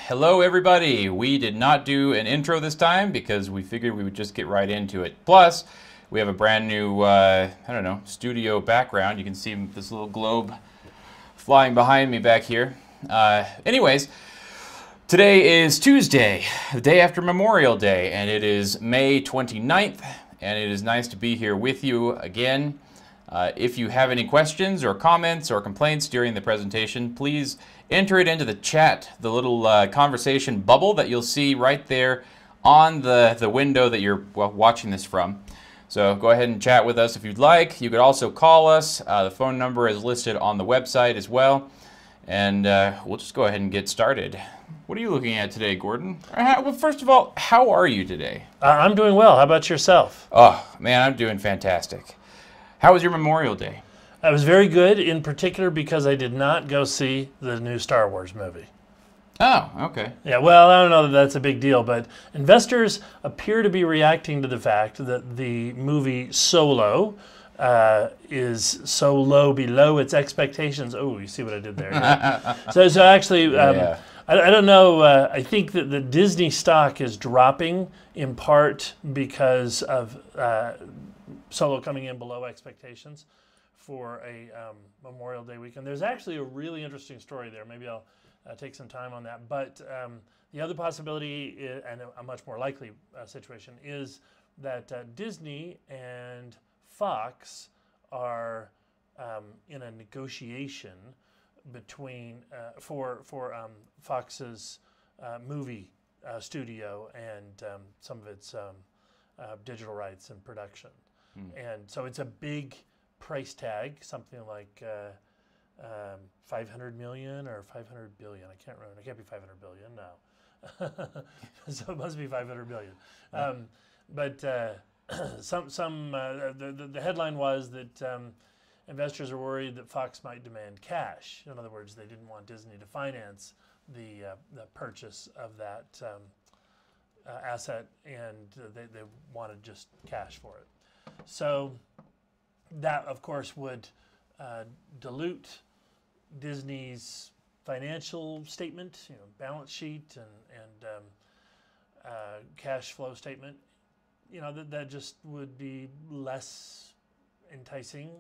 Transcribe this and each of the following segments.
Hello everybody. We did not do an intro this time because we figured we would just get right into it. Plus, we have a brand new, I don't know, studio background. You can see this little globe flying behind me back here. Anyways, today is Tuesday, the day after Memorial Day, and it is May 29th, and it is nice to be here with you again. If you have any questions or comments or complaints during the presentation, please enter it into the chat, the little conversation bubble that you'll see right there on the window that you're watching this from. So go ahead and chat with us if you'd like. You could also call us. The phone number is listed on the website as well. And we'll just go ahead and get started. What are you looking at today, Gordon? Well, first of all, how are you today? I'm doing well. How about yourself? Oh, man, I'm doing fantastic. How was your Memorial Day? I was very good, in particular because I did not go see the new Star Wars movie. Oh, okay. Yeah, well, I don't know that that's a big deal, but investors appear to be reacting to the fact that the movie Solo is so low below its expectations. Oh, you see what I did there? Yeah. so actually, Yeah. I don't know. I think that the Disney stock is dropping in part because of Solo coming in below expectations for a Memorial Day weekend. There's actually a really interesting story there. Maybe I'll take some time on that. But the other possibility, and a much more likely situation, is that Disney and Fox are in a negotiation between for Fox's movie studio and some of its digital rights and production. And so it's a big price tag, something like 500 million or 500 billion. I can't remember. It can't be 500 billion, no. So it must be 500 billion. But the headline was that investors are worried that Fox might demand cash. In other words, they didn't want Disney to finance the purchase of that asset, and they wanted just cash for it. So that, of course, would dilute Disney's financial statement, balance sheet and cash flow statement. That just would be less enticing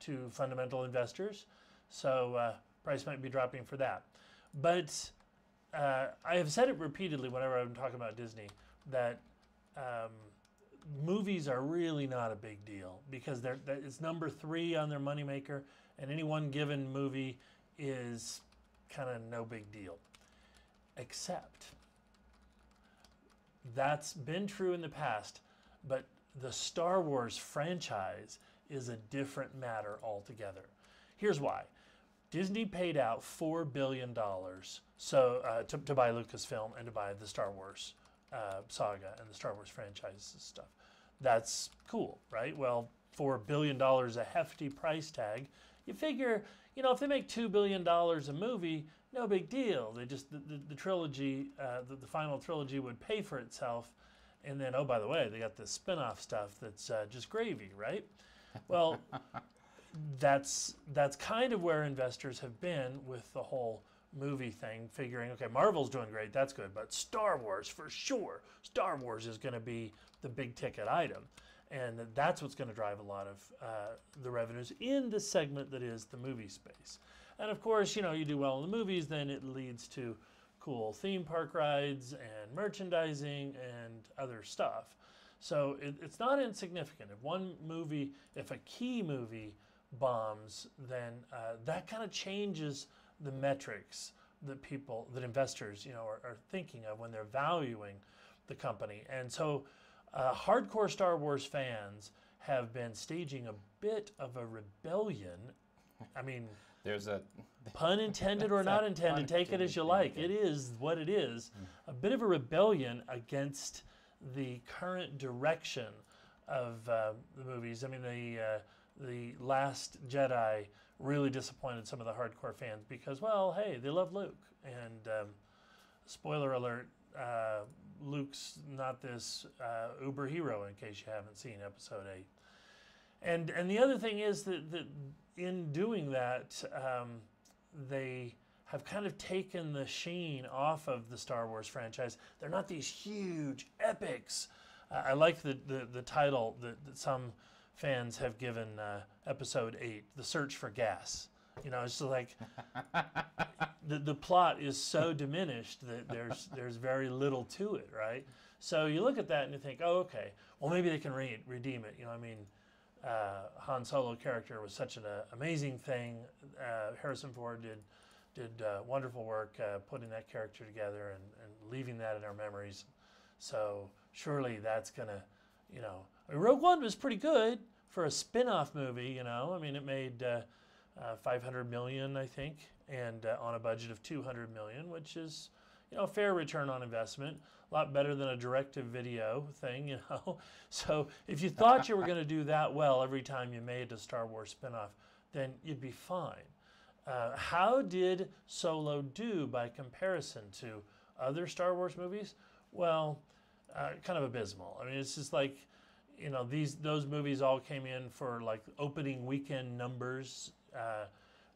to fundamental investors. So price might be dropping for that. But I have said it repeatedly whenever I'm talking about Disney that movies are really not a big deal because it's number 3 on their moneymaker, and any one given movie is kind of no big deal. Except that's been true in the past, but the Star Wars franchise is a different matter altogether. Here's why. Disney paid out $4 billion to buy Lucasfilm and to buy the Star Wars saga and the Star Wars franchise stuff. That's cool, right? Well, $4 billion, a hefty price tag. You figure, if they make $2 billion a movie, no big deal. They just the trilogy, the final trilogy would pay for itself, and then, oh, by the way, they got this spin-off stuff that's just gravy, right? Well, that's kind of where investors have been with the whole movie thing, figuring, okay, Marvel's doing great, that's good, but Star Wars, for sure, Star Wars is going to be the big ticket item, and that's what's going to drive a lot of the revenues in the segment that is the movie space. And of course, you do well in the movies, then it leads to cool theme park rides and merchandising and other stuff. So it's not insignificant. If a key movie bombs, then that kind of changes the metrics that investors, are thinking of when they're valuing the company. And so hardcore Star Wars fans have been staging a bit of a rebellion. I mean, There's a pun intended or not intended, take it as you like. It is what it is. A bit of a rebellion against the current direction of the movies. I mean, the Last Jedi really disappointed some of the hardcore fans because, well, hey, they love Luke. And spoiler alert, Luke's not this uber hero, in case you haven't seen Episode 8. And the other thing is that in doing that, they have kind of taken the sheen off of the Star Wars franchise. They're not these huge epics. I like the title that some fans have given Episode 8, The Search for Gas. You know, it's just like the plot is so diminished that there's very little to it, right? So you look at that and you think, oh, okay, well maybe they can redeem it. You know, I mean, Han Solo character was such an amazing thing. Harrison Ford did wonderful work putting that character together and leaving that in our memories. So surely that's gonna, you know, I mean, Rogue One was pretty good for a spin-off movie. You know, I mean, it made 500 million, I think, and on a budget of 200 million, which is, you know, a fair return on investment. A lot better than a direct-to-video thing, you know. So if you thought you were going to do that well every time you made a Star Wars spinoff, then you'd be fine. How did Solo do by comparison to other Star Wars movies? Well, kind of abysmal. I mean, it's just like, you know, those movies all came in for like opening weekend numbers.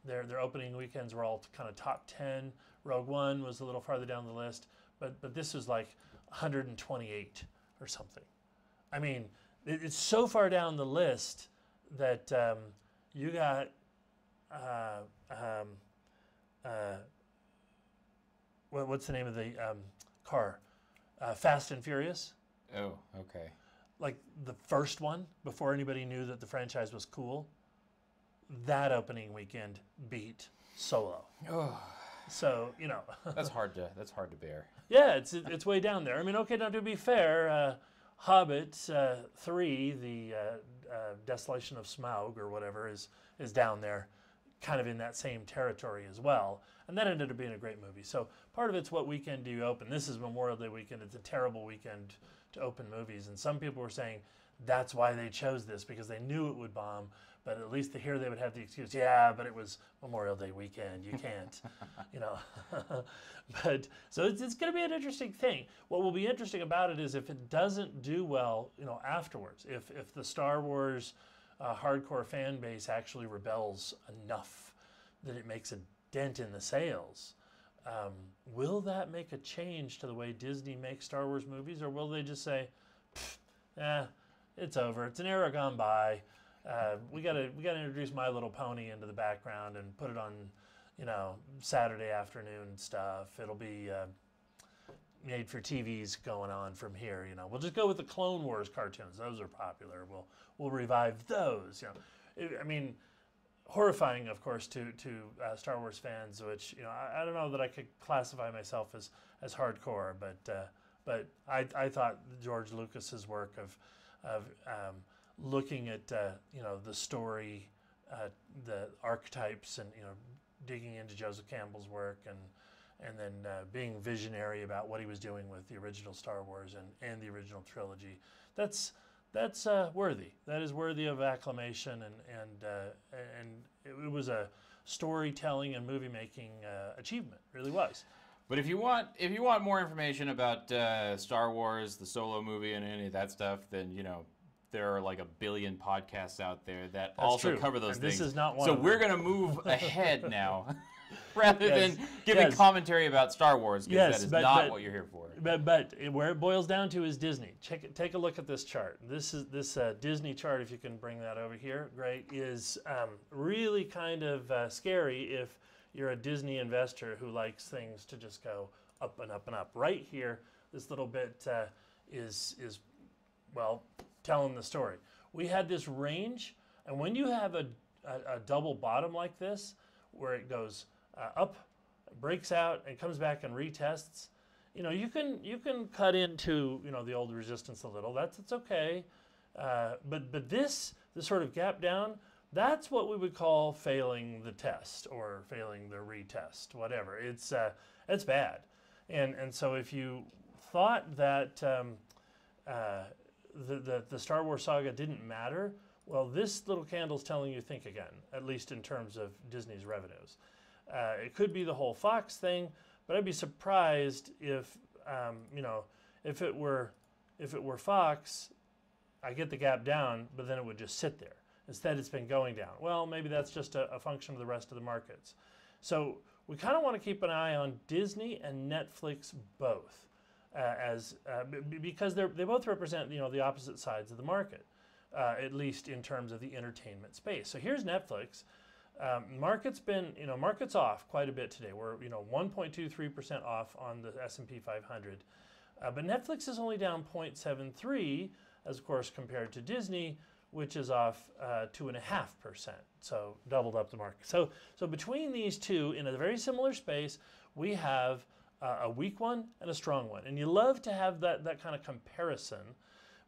Their opening weekends were all kind of top 10. Rogue One was a little farther down the list, but this was like 128 or something. I mean, it's so far down the list that you got what's the name of the car? Fast and Furious. Oh, okay. Like the first one, before anybody knew that the franchise was cool. That opening weekend beat Solo. Oh, so you know that's hard to bear. Yeah, it's way down there. I mean, okay, now to be fair, Hobbit 3, the Desolation of Smaug or whatever, is down there, kind of in that same territory as well. And that ended up being a great movie. So part of it's what weekend do you open. This is Memorial Day weekend. It's a terrible weekend to open movies. And some people were saying that's why they chose this, because they knew it would bomb. But at least here they would have the excuse, yeah, but it was Memorial Day weekend. You can't, you know. But so it's going to be an interesting thing. What will be interesting about it is if it doesn't do well, you know, afterwards. If the Star Wars hardcore fan base actually rebels enough that it makes a dent in the sales, will that make a change to the way Disney makes Star Wars movies, or will they just say, it's over. It's an era gone by. We gotta introduce My Little Pony into the background and put it on, you know, Saturday afternoon stuff. It'll be made for TVs going on from here. You know, we'll just go with the Clone Wars cartoons. Those are popular. We'll revive those. You know, I mean, horrifying, of course, to Star Wars fans. Which, you know, I don't know that I could classify myself as hardcore, but I thought George Lucas's work of looking at you know, the story, the archetypes, and, you know, digging into Joseph Campbell's work, and then being visionary about what he was doing with the original Star Wars and the original trilogy. That's worthy. That is worthy of acclamation, and it was a storytelling and movie making achievement. It really was. But if you want more information about Star Wars, the Solo movie, and any of that stuff, then, you know, there are like a billion podcasts out there that also true. cover those And things. This is not one. So of we're them. going to move ahead now, rather Yes. than giving Yes. commentary about Star Wars, because Yes, that is but- not but- what you're here for. But where it boils down to is Disney. Take a look at this chart. This Disney chart, if you can bring that over here, great, is really kind of scary if you're a Disney investor who likes things to just go up and up and up. Right here, this little bit is well, telling the story. We had this range, and when you have a double bottom like this, where it goes up, breaks out, and comes back and retests, you know, you can cut into, you know, the old resistance a little. It's okay, but this sort of gap down, that's what we would call failing the test or failing the retest, whatever. It's bad, and so if you thought that the Star Wars saga didn't matter, well, this little candle's telling you think again, at least in terms of Disney's revenues. It could be the whole Fox thing, but I'd be surprised if, you know, if it were Fox, I get the gap down, but then it would just sit there. Instead, it's been going down. Well, maybe that's just a function of the rest of the markets. So we kind of want to keep an eye on Disney and Netflix both, because they both represent the opposite sides of the market, at least in terms of the entertainment space. So here's Netflix. Market's off quite a bit today. We're 1.23% off on the S&P 500, but Netflix is only down 0.73, as of course compared to Disney, which is off 2.5%. So doubled up the market. So between these two, in a very similar space, we have a weak one and a strong one, and you love to have that kind of comparison,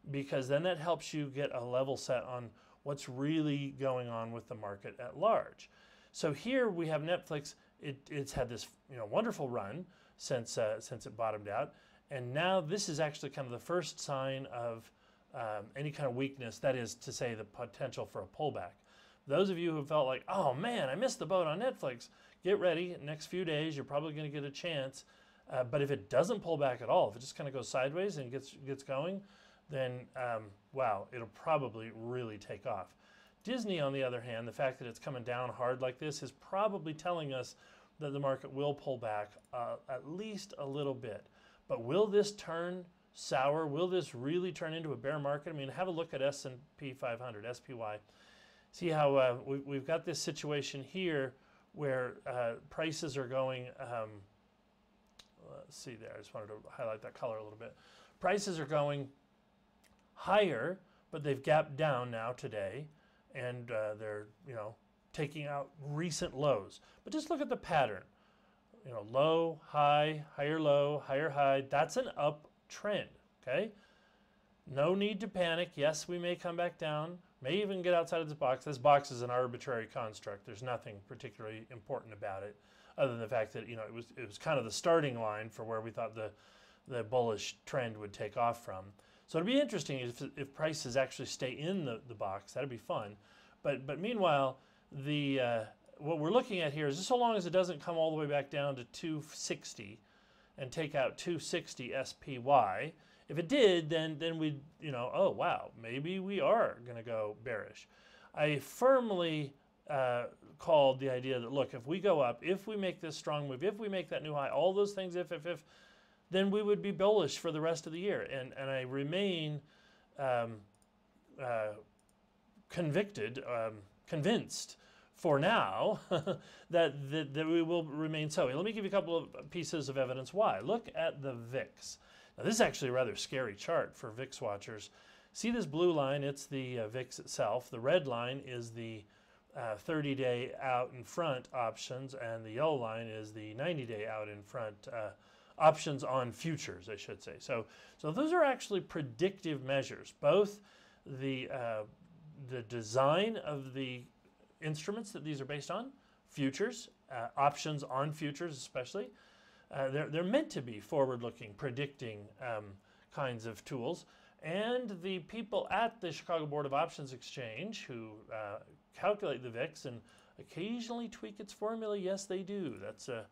because then that helps you get a level set on what's really going on with the market at large. So here we have Netflix. It's had this wonderful run since it bottomed out, and now this is actually kind of the first sign of any kind of weakness. That is to say, the potential for a pullback. Those of you who felt like, oh man, I missed the boat on Netflix, get ready. Next few days, you're probably going to get a chance. But if it doesn't pull back at all, if it just kind of goes sideways and gets going, then wow, it'll probably really take off. Disney, on the other hand, the fact that it's coming down hard like this is probably telling us that the market will pull back at least a little bit. But will this turn sour? Will this really turn into a bear market? I mean, have a look at S&P 500, SPY. See how we've got this situation here where prices are going, let's see there, I just wanted to highlight that color a little bit. Prices are going higher, but they've gapped down now today, and they're taking out recent lows. But just look at the pattern. Low, high, higher low, higher high. That's an uptrend, okay? No need to panic. Yes, we may come back down, may even get outside of this box. This box is an arbitrary construct. There's nothing particularly important about it, other than the fact that it was kind of the starting line for where we thought the bullish trend would take off from. So it'll be interesting if prices actually stay in the box. That'd be fun. But meanwhile, what we're looking at here is just so long as it doesn't come all the way back down to 260 and take out 260 SPY. If it did, then we'd, oh wow, maybe we are going to go bearish. I firmly called the idea that, look, if we go up, if we make this strong move, if we make that new high, all those things, if, then we would be bullish for the rest of the year. And I remain convinced for now that we will remain so. Let me give you a couple of pieces of evidence why. Look at the VIX. Now, this is actually a rather scary chart for VIX watchers. See this blue line? It's the VIX itself. The red line is the 30-day out in front options, and the yellow line is the 90-day out in front options on futures, I should say. So those are actually predictive measures. Both the design of the instruments that these are based on, futures, options on futures especially, they're meant to be forward-looking, predicting kinds of tools. And the people at the Chicago Board of Options Exchange who calculate the VIX and occasionally tweak its formula, yes, they do. That's a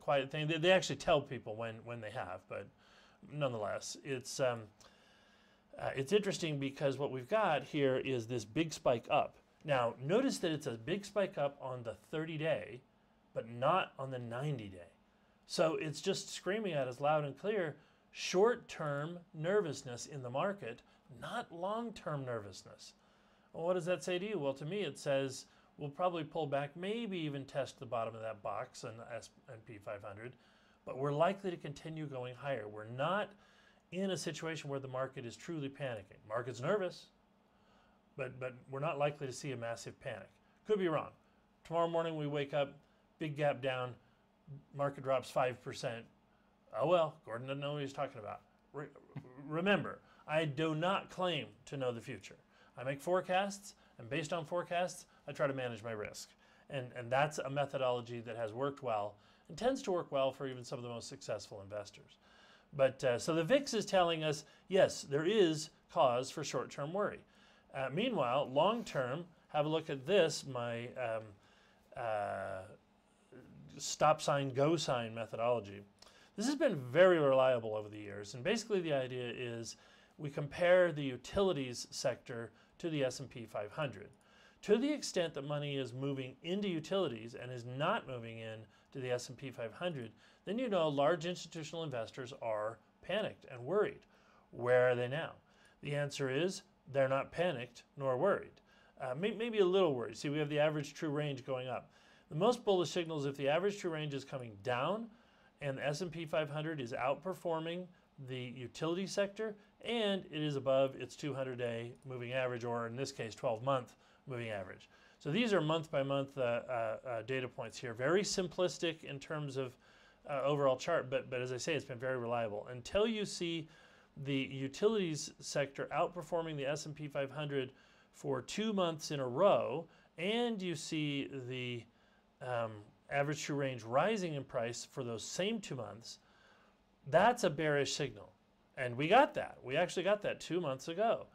quiet thing. They actually tell people when they have, but nonetheless, it's interesting because what we've got here is this big spike up. Now, notice that it's a big spike up on the 30-day, but not on the 90-day. So it's just screaming at us loud and clear, short-term nervousness in the market, not long-term nervousness. Well, what does that say to you? Well, to me it says we'll probably pull back, maybe even test the bottom of that box on S&P 500, but we're likely to continue going higher. We're not in a situation where the market is truly panicking. Market's nervous, but we're not likely to see a massive panic. Could be wrong. Tomorrow morning we wake up, big gap down, market drops 5%. Oh well, Gordon doesn't know what he's talking about. Remember, I do not claim to know the future. I make forecasts, and based on forecasts, I try to manage my risk. And that's a methodology that has worked well and tends to work well for even some of the most successful investors. But so the VIX is telling us, yes, there is cause for short-term worry. Meanwhile, long-term, have a look at this, my stop sign, go sign methodology. This has been very reliable over the years, and basically the idea is we compare the utilities sector to the S&P 500. To the extent that money is moving into utilities and is not moving in to the S&P 500, then you know large institutional investors are panicked and worried. Where are they now? The answer is they're not panicked nor worried. Maybe a little worried. See, we have the average true range going up. The most bullish signal is if the average true range is coming down and the S&P 500 is outperforming the utility sector and it is above its 200-day moving average, or in this case 12-month moving average. So these are month-by-month data points here. Very simplistic in terms of overall chart, but as I say, it's been very reliable. Until you see the utilities sector outperforming the S&P 500 for 2 months in a row, and you see the average true range rising in price for those same 2 months, that's a bearish signal. And we got that. We actually got that 2 months ago.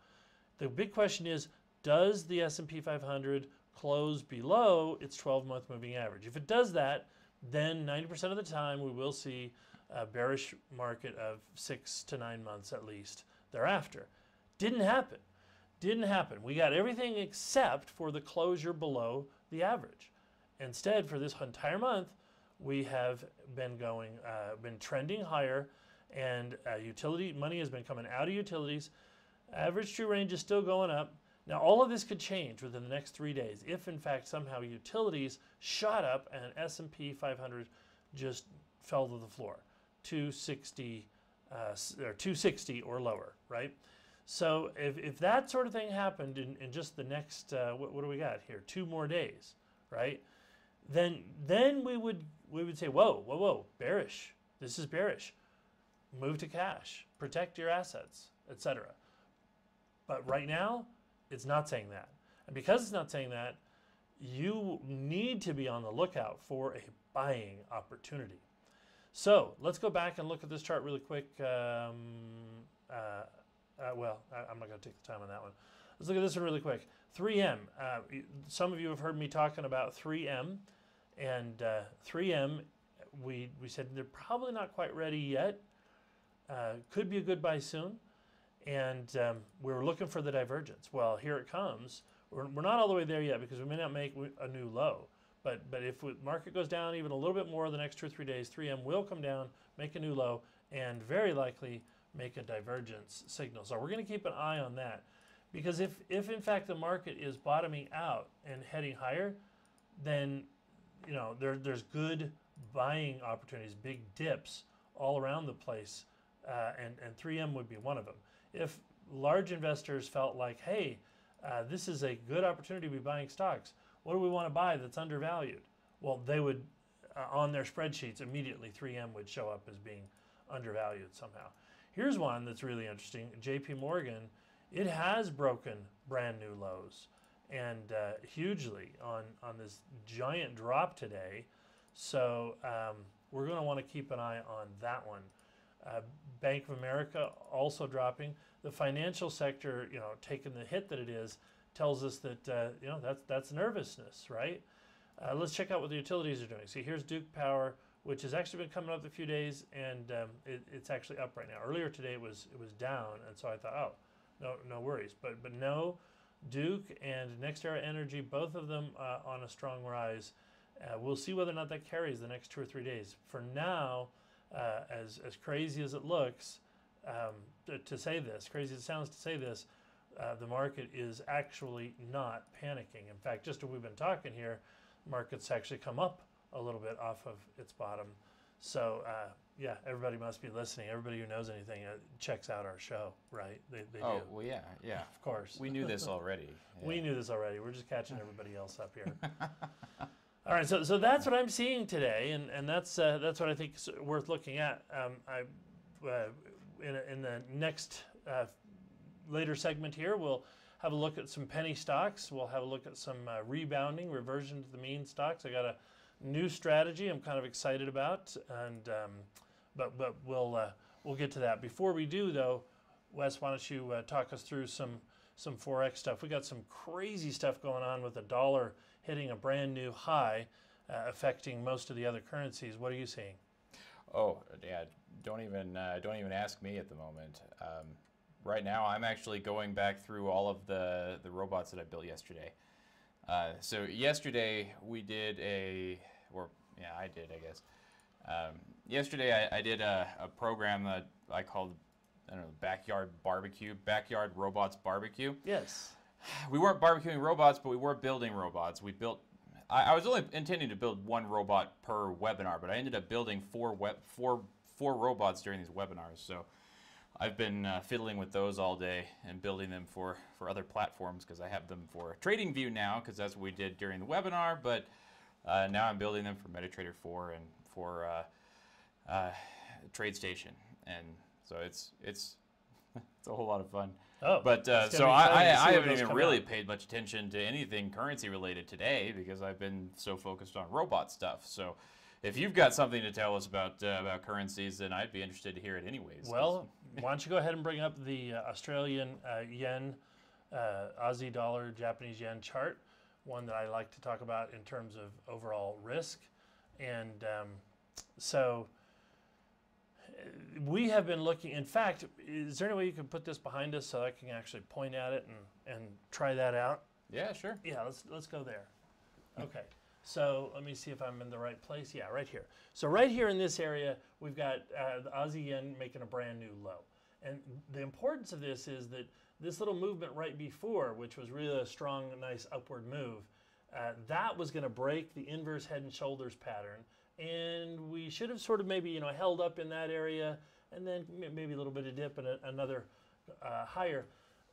The big question is, does the S&P 500 close below its 12-month moving average? If it does that, then 90% of the time we will see a bearish market of 6 to 9 months at least thereafter. Didn't happen. Didn't happen. We got everything except for the closure below the average. Instead, for this entire month, we have been been trending higher, and utility money has been coming out of utilities. Average true range is still going up. Now, all of this could change within the next 3 days if, in fact, somehow utilities shot up and S&P 500 just fell to the floor, 260 or 260 or lower, right? So if that sort of thing happened in just the next, what do we got here? 2 more days, right? Then we would say, whoa, bearish. This is bearish. Move to cash, protect your assets, etc. But right now, it's not saying that. And because it's not saying that, you need to be on the lookout for a buying opportunity. So let's go back and look at this chart really quick. Well, I'm not going to take the time on that one. Let's look at this one really quick. 3M. Some of you have heard me talking about 3M. And 3M, we said they're probably not quite ready yet. Could be a good buy soon. And we were looking for the divergence. Well, here it comes. We're not all the way there yet because we may not make a new low. But if the market goes down even a little bit more the next 2 or 3 days, 3M will come down, make a new low, and very likely make a divergence signal. So we're going to keep an eye on that. Because if in fact the market is bottoming out and heading higher, then there's good buying opportunities, big dips all around the place, and 3M would be one of them. If large investors felt like, hey, this is a good opportunity to be buying stocks, what do we want to buy that's undervalued? Well, they would, on their spreadsheets, immediately 3M would show up as being undervalued somehow. Here's one that's really interesting. JP Morgan, it has broken brand new lows, and hugely on this giant drop today. So we're going to want to keep an eye on that one. Bank of America also dropping. The financial sector, taking the hit that it is, tells us that that's nervousness, right? Let's check out what the utilities are doing. See, here's Duke Power, which has actually been coming up a few days, and it's actually up right now. Earlier today it was down, and so I thought, oh, no worries. But no, Duke and NextEra Energy, both of them on a strong rise. We'll see whether or not that carries the next 2 or 3 days. For now, as crazy as it looks to say this, crazy as it sounds to say this, the market is actually not panicking. In fact, just as we've been talking here, market's actually come up a little bit off of its bottom. So yeah, everybody must be listening. Everybody who knows anything checks out our show, right? They do. Well, yeah. Of course. We knew this already. Yeah. We knew this already. We're just catching everybody else up here. All right, so that's what I'm seeing today, and that's what I think is worth looking at. In the next later segment here, we'll have a look at some penny stocks. We'll have a look at some rebounding, reversion to the mean stocks. I got a new strategy I'm kind of excited about, and but we'll get to that. Before we do, though, Wes, why don't you talk us through some Forex stuff? We got some crazy stuff going on with the dollar hitting a brand new high, affecting most of the other currencies. What are you seeing? Oh, yeah, don't even ask me at the moment. Right now, I'm actually going back through all of the robots that I built yesterday. So yesterday we did Yeah, I did, I guess. Yesterday, I did a program that I called, I don't know, Backyard Robots Barbecue. Yes. We weren't barbecuing robots, but we were building robots. We built. I was only intending to build one robot per webinar, but I ended up building four robots during these webinars. So I've been fiddling with those all day and building them for other platforms because I have them for TradingView now because that's what we did during the webinar. But now I'm building them for MetaTrader 4 and for TradeStation, and so it's a whole lot of fun. Oh, but so I haven't even really paid much attention to anything currency related today because I've been so focused on robot stuff. So if you've got something to tell us about currencies, then I'd be interested to hear it anyways. Well, why don't you go ahead and bring up the Australian yen, Aussie dollar, Japanese yen chart, one that I like to talk about in terms of overall risk. And so we have been looking, in fact, is there any way you can put this behind us so I can actually point at it and try that out? Yeah, sure. Yeah, let's go there. Okay, so let me see if I'm in the right place. Yeah, right here. So right here in this area, we've got the Aussie yen making a brand new low. And the importance of this is that this little movement right before, which was really a strong, nice upward move, that was going to break the inverse head and shoulders pattern. And we should have sort of maybe, held up in that area and then maybe a little bit of dip and another higher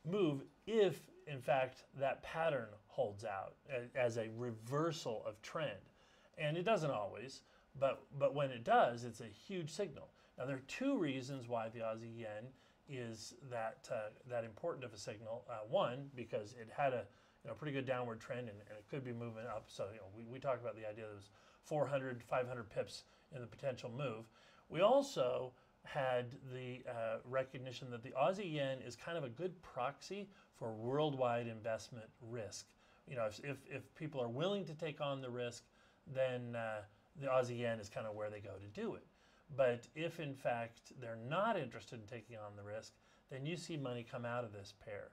move if, in fact, that pattern holds out as a reversal of trend. And it doesn't always, but when it does, it's a huge signal. Now, there are two reasons why the Aussie yen is that important of a signal. One, because it had a pretty good downward trend and it could be moving up. So we talked about the idea that it was 400, 500 pips in the potential move. We also had the recognition that the Aussie yen is kind of a good proxy for worldwide investment risk. If people are willing to take on the risk, then the Aussie yen is kind of where they go to do it. But if in fact they're not interested in taking on the risk, then you see money come out of this pair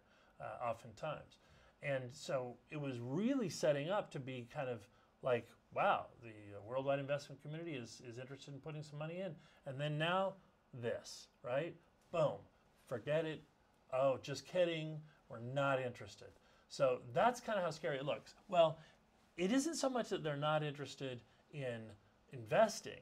oftentimes. And so it was really setting up to be kind of like, wow, the worldwide investment community is interested in putting some money in. And then now this, right? Boom, forget it. Oh, just kidding. We're not interested. So that's kind of how scary it looks. Well, it isn't so much that they're not interested in investing,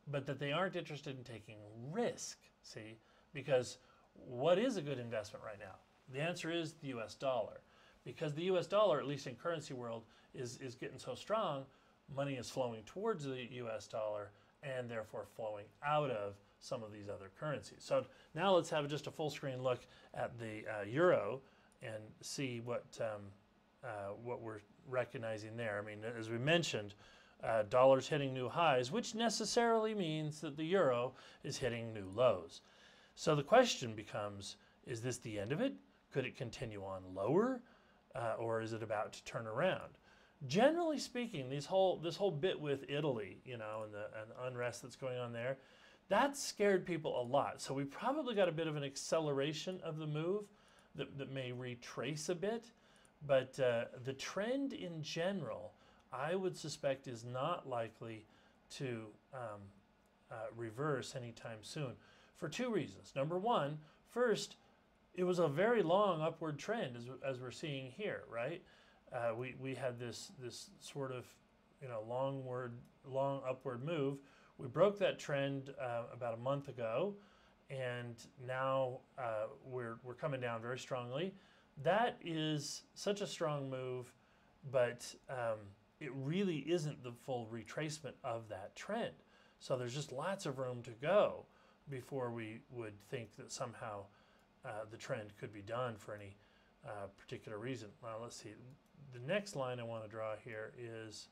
but that they aren't interested in taking risk, see? Because what is a good investment right now? The answer is the US dollar. Because the US dollar, at least in currency world, is getting so strong, money is flowing towards the US dollar and therefore flowing out of some of these other currencies. So now let's have just a full screen look at the euro and see what we're recognizing there. I mean, as we mentioned, dollars hitting new highs, which necessarily means that the euro is hitting new lows. So the question becomes, is this the end of it? Could it continue on lower? Or is it about to turn around? Generally speaking, this whole bit with Italy, and the unrest that's going on there, that scared people a lot. So we probably got a bit of an acceleration of the move that may retrace a bit. But the trend in general, I would suspect, is not likely to reverse anytime soon for two reasons. Number one, first, it was a very long upward trend, as we're seeing here, right? We had this sort of long upward move. We broke that trend about a month ago, and now we're coming down very strongly. That is such a strong move, but it really isn't the full retracement of that trend. So there's just lots of room to go before we would think that somehow the trend could be done for any particular reason. Now let's see. The next line I want to draw here is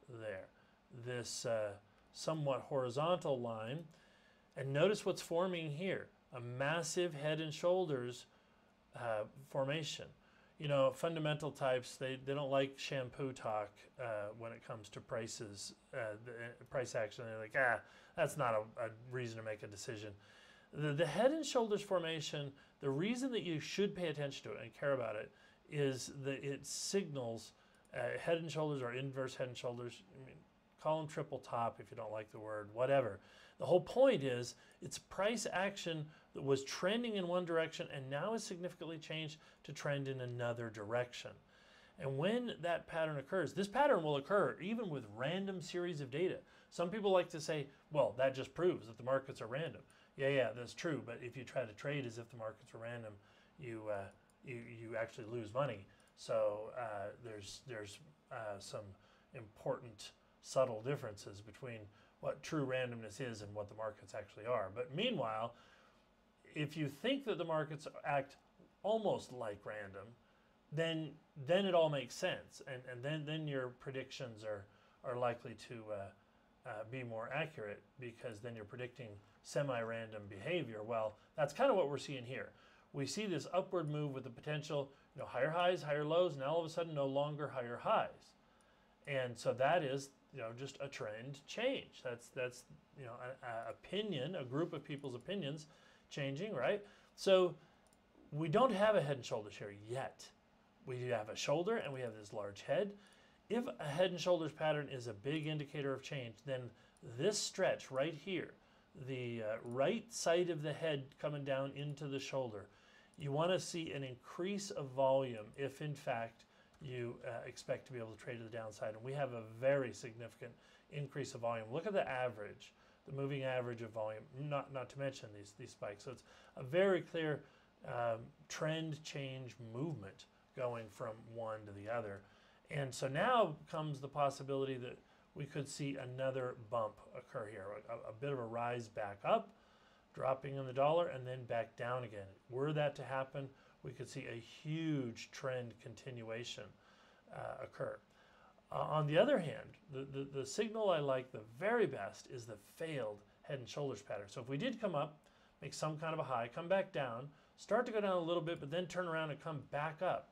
there. This somewhat horizontal line. And notice what's forming here. A massive head and shoulders formation. Fundamental types, they don't like shampoo talk when it comes to prices, price action. They're like, that's not a reason to make a decision. The head and shoulders formation, the reason that you should pay attention to it and care about it is that it signals head and shoulders or inverse head and shoulders. I mean, call them triple top if you don't like the word, whatever. The whole point is it's price action that was trending in one direction and now has significantly changed to trend in another direction. And when that pattern occurs, this pattern will occur even with random series of data. Some people like to say, well, that just proves that the markets are random. Yeah, that's true. But if you try to trade as if the markets are random, you actually lose money. So there's some important subtle differences between what true randomness is and what the markets actually are. But meanwhile, if you think that the markets act almost like random, then it all makes sense, and then your predictions are likely to be more accurate, because then you're predicting semi-random behavior. Well, that's kind of what we're seeing here. We see this upward move with the potential, higher highs, higher lows, now all of a sudden no longer higher highs, and so that is just a trend change. That's an opinion, a group of people's opinions changing, right? So we don't have a head and shoulders here yet. We have a shoulder and we have this large head. If a head and shoulders pattern is a big indicator of change, then this stretch right here, the right side of the head coming down into the shoulder, you want to see an increase of volume if in fact you expect to be able to trade to the downside. And we have a very significant increase of volume. Look at the average, the moving average of volume, not to mention these spikes. So it's a very clear trend change movement going from one to the other. And so now comes the possibility that we could see another bump occur here, a bit of a rise back up, dropping in the dollar, and then back down again. Were that to happen, we could see a huge trend continuation occur. On the other hand, the signal I like the very best is the failed head and shoulders pattern. So if we did come up, make some kind of a high, come back down, start to go down a little bit, but then turn around and come back up.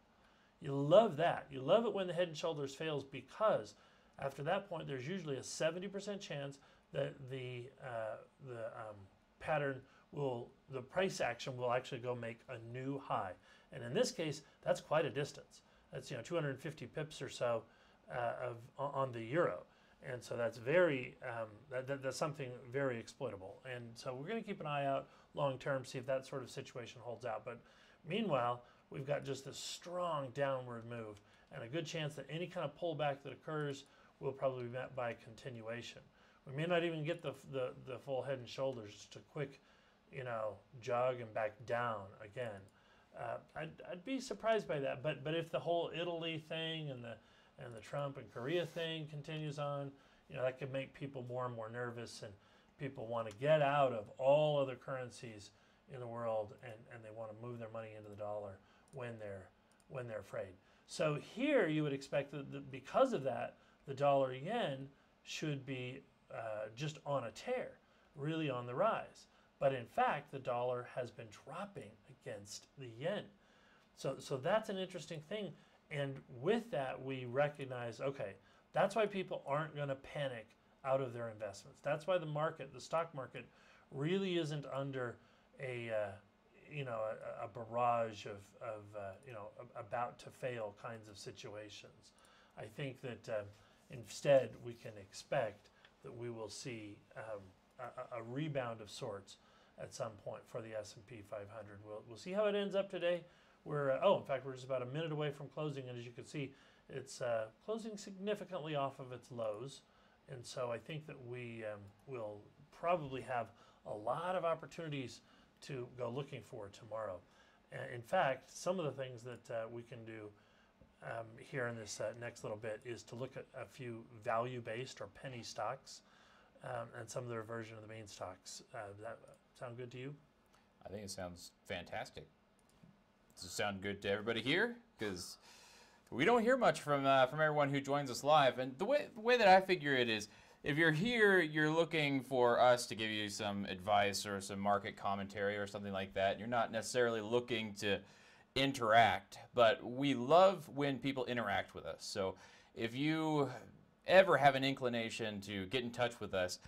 You love that. You love it when the head and shoulders fails, because after that point, there's usually a 70% chance that the pattern the price action will actually go make a new high. And in this case, that's quite a distance. That's 250 pips or so on the euro. And so that's very that's something very exploitable. And so we're going to keep an eye out long term, see if that sort of situation holds out. But meanwhile, we've got just this strong downward move, and a good chance that any kind of pullback that occurs will probably be met by continuation. We may not even get the full head and shoulders, just a quick jog and back down again. I'd be surprised by that. But if the whole Italy thing and the Trump and Korea thing continues on, that could make people more and more nervous, and people want to get out of all other currencies in the world, and they want to move their money into the dollar when they're afraid. So here you would expect that because of that, the dollar yen should be just on a tear, really on the rise. But in fact, the dollar has been dropping against the yen. So that's an interesting thing. And with that, we recognize, okay, that's why people aren't going to panic out of their investments. That's why the stock market, really isn't under a barrage of about to fail kinds of situations. I think that instead we can expect that we will see a rebound of sorts at some point for the S&P 500. We'll see how it ends up today. In fact, we're just about a minute away from closing, and as you can see, it's closing significantly off of its lows, and so I think that we will probably have a lot of opportunities to go looking for tomorrow. In fact, some of the things that we can do here in this next little bit is to look at a few value-based or penny stocks and some of their version of the main stocks. Does that sound good to you? I think it sounds fantastic. Does it sound good to everybody here? Because we don't hear much from everyone who joins us live. And the way that I figure it is, if you're here, you're looking for us to give you some advice or some market commentary or something like that. You're not necessarily looking to interact, but we love when people interact with us. So if you ever have an inclination to get in touch with us,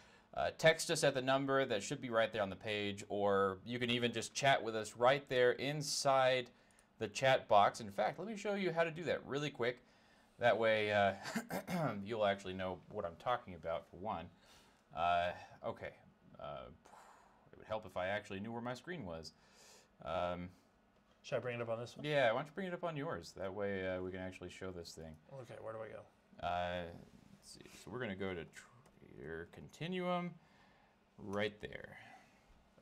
text us at the number that should be right there on the page, or you can even just chat with us right there inside the chat box. In fact, let me show you how to do that really quick. That way, you'll actually know what I'm talking about, for one. Okay. It would help if I actually knew where my screen was. Should I bring it up on this one? Yeah, why don't you bring it up on yours? That way we can actually show this thing. Okay, where do I go? Let's see. So we're going to go to Trader Continuum right there.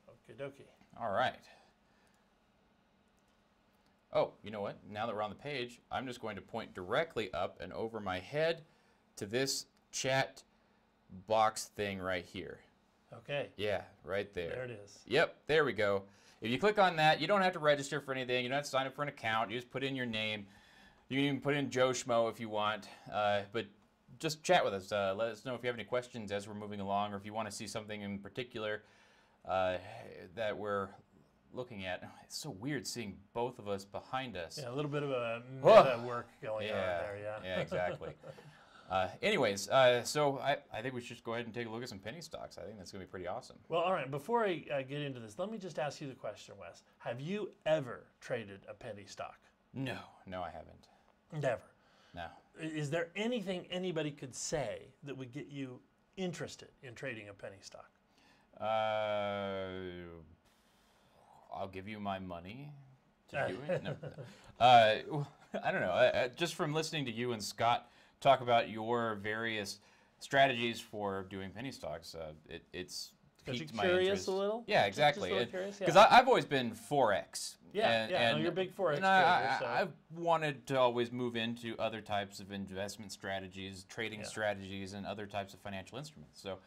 Okie dokie. All right. Oh, you know what? Now that we're on the page, I'm just going to point directly up and over my head to this chat box thing right here. Okay. Yeah, right there. There it is. Yep, there we go. If you click on that, you don't have to register for anything. You don't have to sign up for an account. You just put in your name. You can even put in Joe Schmo if you want. But just chat with us. Let us know if you have any questions as we're moving along, or if you want to see something in particular that we're looking at. It's so weird seeing both of us behind us. Yeah, a little bit of a meta work going on there, Yeah, exactly. Anyways, so I think we should just go ahead and take a look at some penny stocks. I think that's going to be pretty awesome. Well, all right, before I get into this, let me just ask you the question, Wes. Have you ever traded a penny stock? No, I haven't. Never. No. Is there anything anybody could say that would get you interested in trading a penny stock? I'll give you my money to do it. No. I don't know. Just from listening to you and Scott talk about your various strategies for doing penny stocks, it's piqued my interest. A little? Yeah, exactly. Because I've always been Forex. No, you're a big Forex and trader. So. I've wanted to always move into other types of investment strategies, trading strategies, and other types of financial instruments. So,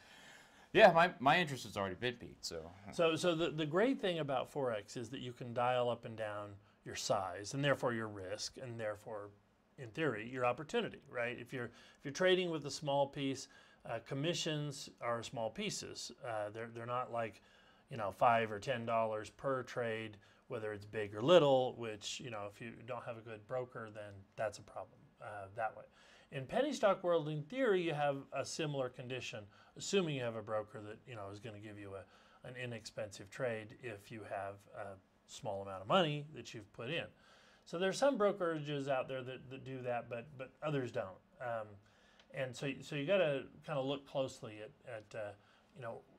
yeah, my interest has already been piqued. So the great thing about Forex is that you can dial up and down your size, and therefore your risk, and therefore, in theory, your opportunity, right? If you're trading with a small piece, commissions are small pieces. They're not like, $5 or $10 per trade, whether it's big or little. Which if you don't have a good broker, then that's a problem that way. In penny stock world, in theory, you have a similar condition, assuming you have a broker that is going to give you an inexpensive trade if you have a small amount of money that you've put in. So there's some brokerages out there that do that, but others don't. And so you got to kind of look closely at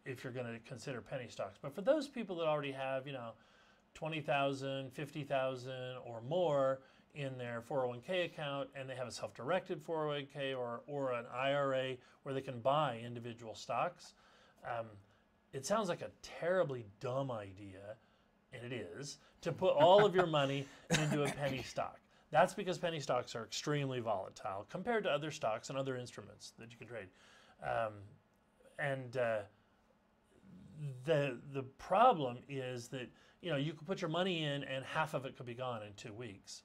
if you're going to consider penny stocks. But for those people that already have $20,000, $50,000 or more in their 401k account, and they have a self-directed 401k or an IRA where they can buy individual stocks, it sounds like a terribly dumb idea, and it is, to put all of your money into a penny stock. That's because penny stocks are extremely volatile compared to other stocks and other instruments that you can trade. The problem is that you could put your money in and half of it could be gone in 2 weeks.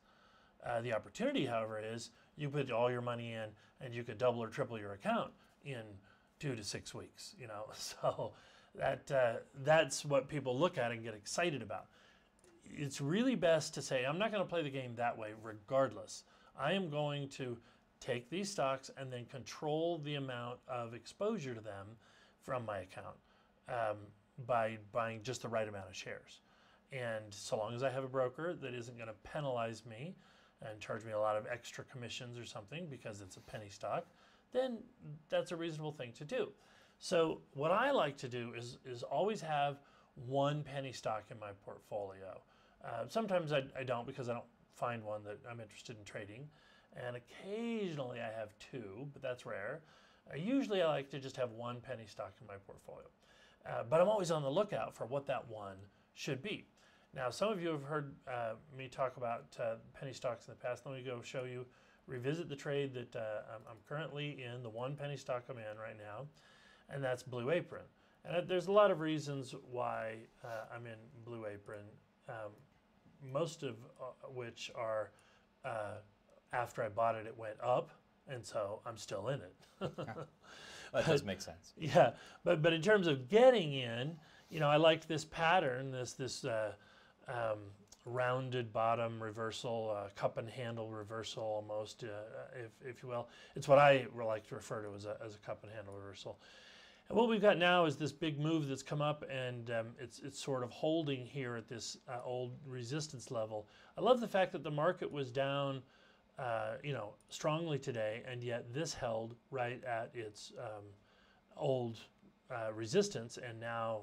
The opportunity, however, is you put all your money in and you could double or triple your account in 2 to 6 weeks. So that's what people look at and get excited about. It's really best to say, I'm not going to play the game that way regardless. I am going to take these stocks and then control the amount of exposure to them from my account by buying just the right amount of shares. And so long as I have a broker that isn't going to penalize me and charge me a lot of extra commissions or something because it's a penny stock, then that's a reasonable thing to do. So what I like to do is always have one penny stock in my portfolio. Sometimes I don't, because I don't find one that I'm interested in trading. And occasionally I have two, but that's rare. Usually I like to just have one penny stock in my portfolio. But I'm always on the lookout for what that one should be. Now, some of you have heard me talk about penny stocks in the past. Let me go revisit the trade that I'm currently in, the one penny stock I'm in right now, and that's Blue Apron. And there's a lot of reasons why I'm in Blue Apron, most of which are after I bought it, it went up, and so I'm still in it. That does make sense. Yeah, but in terms of getting in, I liked this pattern, this rounded bottom reversal, cup and handle reversal almost, if you will. It's what I like to refer to as a cup and handle reversal. And what we've got now is this big move that's come up, and it's sort of holding here at this old resistance level. I love the fact that the market was down strongly today, and yet this held right at its old resistance and now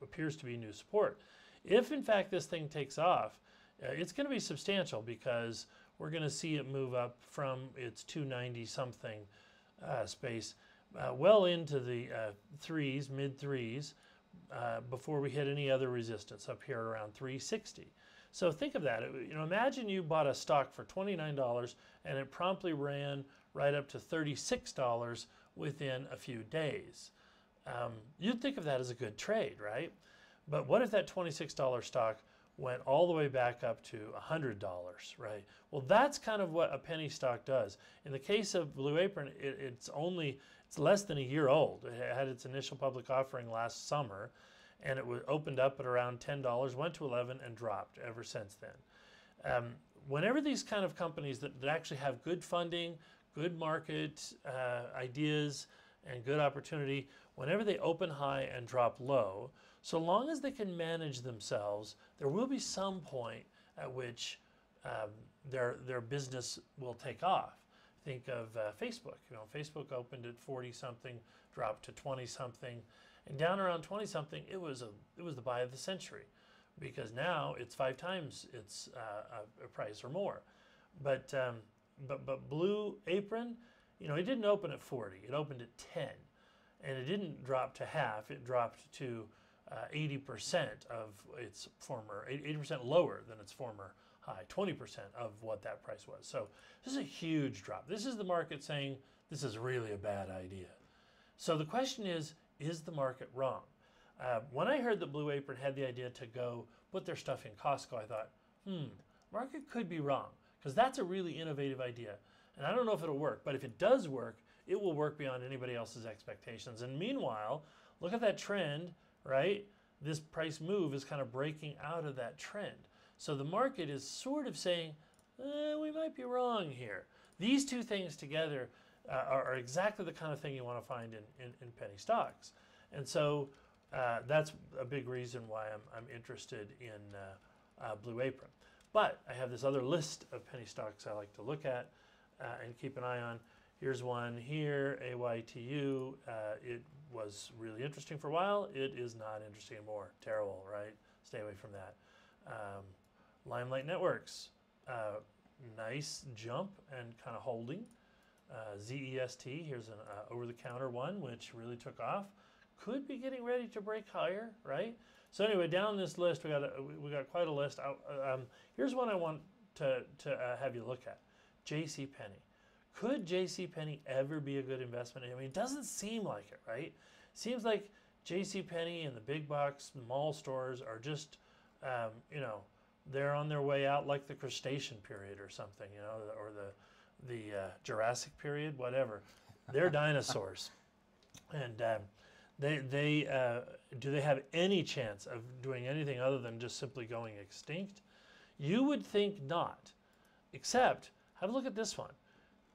appears to be new support. If in fact this thing takes off, it's going to be substantial because we're going to see it move up from its 290 something space well into the threes, mid threes, before we hit any other resistance up here around 360. So think of that. Imagine you bought a stock for $29 and it promptly ran right up to $36 within a few days. You'd think of that as a good trade, right? But what if that $26 stock went all the way back up to $100, right? Well, that's kind of what a penny stock does. In the case of Blue Apron, it's less than a year old. It had its initial public offering last summer, and it was opened up at around $10, went to 11, and dropped ever since then. Whenever these kind of companies that actually have good funding, good market ideas, and good opportunity, whenever they open high and drop low, so long as they can manage themselves, there will be some point at which their business will take off. Think of Facebook. Facebook opened at 40 something, dropped to 20 something, and down around 20 something, it was the buy of the century, because now it's 5 times its price or more. But Blue Apron, it didn't open at 40. It opened at 10, and it didn't drop to half. It dropped to 80% of its former, 80% lower than its former high, 20% of what that price was. So this is a huge drop. This is the market saying this is really a bad idea. So the question is the market wrong? When I heard that Blue Apron had the idea to go put their stuff in Costco, I thought, market could be wrong, because that's a really innovative idea. And I don't know if it'll work, but if it does work, it will work beyond anybody else's expectations. And meanwhile, look at that trend, right? This price move is kind of breaking out of that trend. So the market is sort of saying, we might be wrong here. These two things together are exactly the kind of thing you want to find in penny stocks. And so that's a big reason why I'm interested in Blue Apron. But I have this other list of penny stocks I like to look at and keep an eye on. Here's one here, AYTU. It was really interesting for a while. It is not interesting anymore. Terrible, right? Stay away from that. Limelight Networks, nice jump and kind of holding. ZEST, here's an over-the-counter one, which really took off. Could be getting ready to break higher, right? So anyway, down this list, we got quite a list. Here's one I want to have you look at. JCPenney. Could JCPenney ever be a good investment? I mean, it doesn't seem like it, right? Seems like JCPenney and the big box mall stores are just, they're on their way out, like the Cretaceous period or something, or the Jurassic period, whatever. They're dinosaurs, and do they have any chance of doing anything other than just simply going extinct? You would think not, except have a look at this one.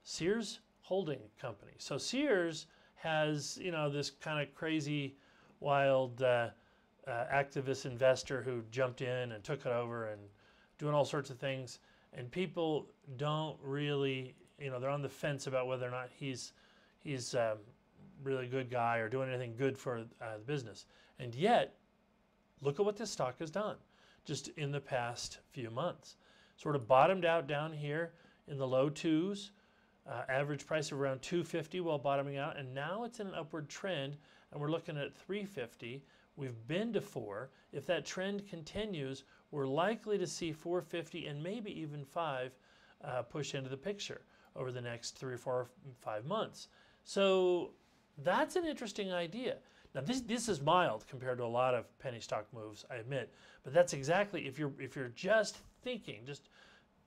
Sears Holding Company. So Sears has, this kind of crazy, wild activist investor who jumped in and took it over and doing all sorts of things. And people don't really, they're on the fence about whether or not he's really a good guy or doing anything good for the business. And yet, look at what this stock has done just in the past few months. Sort of bottomed out down here in the low twos. Average price of around 250 while bottoming out, and now it's in an upward trend, and we're looking at 350. We've been to 4. If that trend continues, we're likely to see 450 and maybe even 5 push into the picture over the next 3 or 4 or 5 months. So that's an interesting idea. Now this is mild compared to a lot of penny stock moves, I admit, but that's exactly, if you're just thinking, just